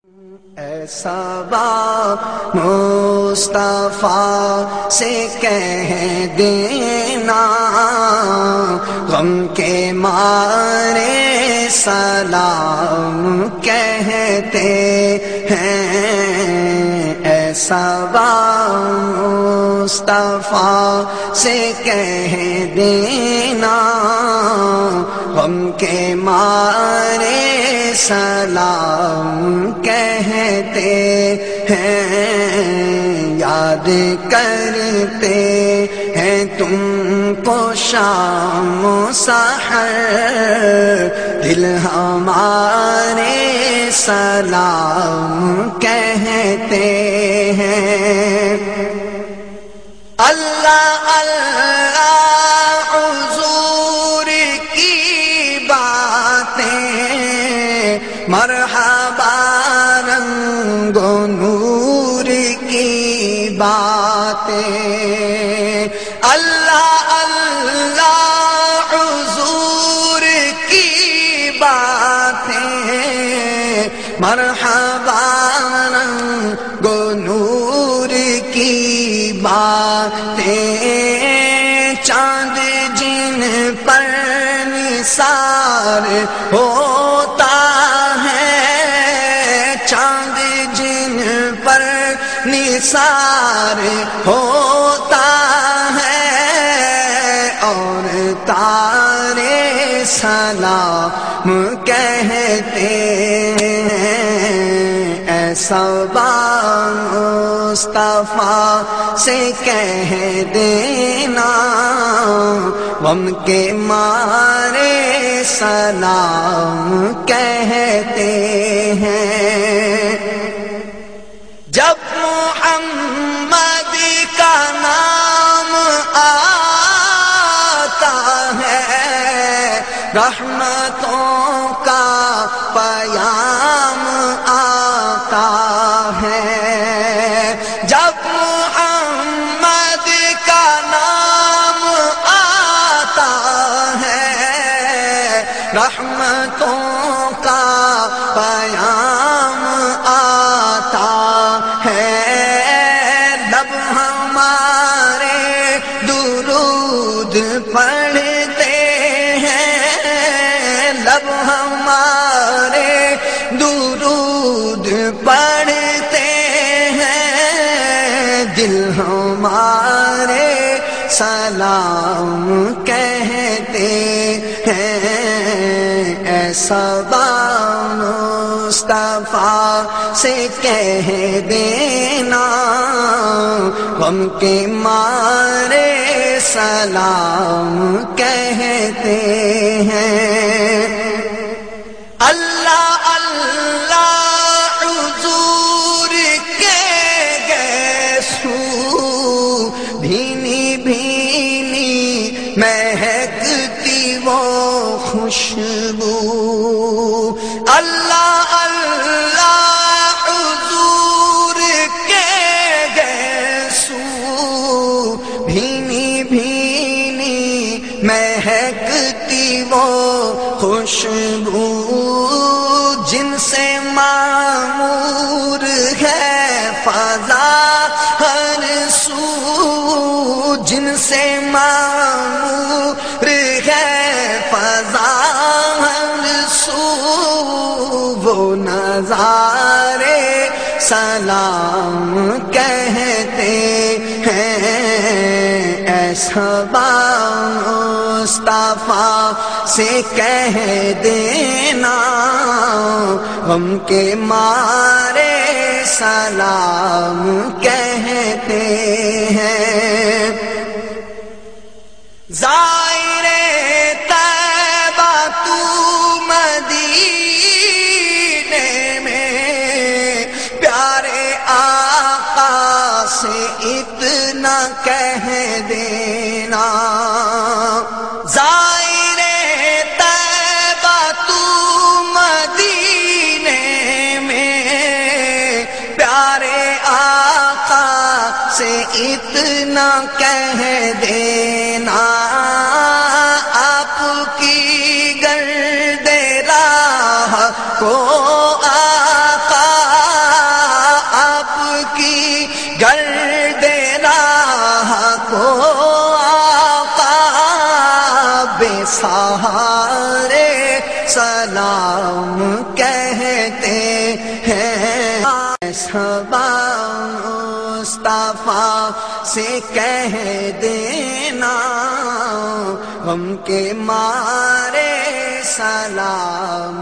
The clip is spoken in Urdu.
ایسا با مصطفیٰ سے کہہ دینا، غم کے مارے سلام کہتے ہیں۔ ایسا با مصطفیٰ سے کہہ دینا، غم کے مارے سلام کہتے ہیں۔ یاد کرتے ہیں تم کو شام و سحر، دل ہمارے سلام کہتے ہیں۔ اللہ اللہ حضور کی باتیں، مرحبا رنگ و نور کی باتیں، اللہ اللہ حضور کی باتیں، مرحبا رنگ و نور کی باتیں۔ چاند جن پر نثار ہوتا ہے، چاند جن پر نثار ہوتا ہے، اور تارے سلام کہتے ہیں۔ ایسا با مصطفیٰ سے کہہ دینا، غم کے مارے سلام کہتے ہیں۔ جب محمد کا نام آتا ہے، رحمتوں کا پیام آتا ہے۔ جب محمد کا نام آتا ہے، رحمتوں کا پیام آتا ہے۔ لب ہمارے درود پڑھتے ہیں، لب ہمارے درود پڑھتے ہیں، دل ہمارے سلام کہتے ہیں۔ ایسا با مصطفیٰ سے کہہ دینا، غم کے مارے سلام کہتے ہیں۔ اللہ اللہ حضور کے گیسو، بھینی بھینی مہکتی وہ خوشبو۔ اللہ اللہ حضور کے گیسو، بھینی بھینی مہکتی وہ خوشبو، جن سے معمور ہے فضا ہر سو، جن سے معمور ہے فضا ہر سو، وہ نظارے سلام کہتے ہیں۔ ایسا با مصطفیٰ سے کہہ دینا، غم کے مارے سلام کہتے ہیں۔ زائر طیبہ تو مدینے میں، پیارے آقا سے اتنا کہہ دینا۔ زائر طیبہ تو مدینے میں، پیارے آقا سے اتنا کہہ دینا۔ آپ کی گرد راہ کو آقا سہارے سلام کہتے ہیں، صبا مصطفیٰ سے کہہ دینا غم کے مارے سلام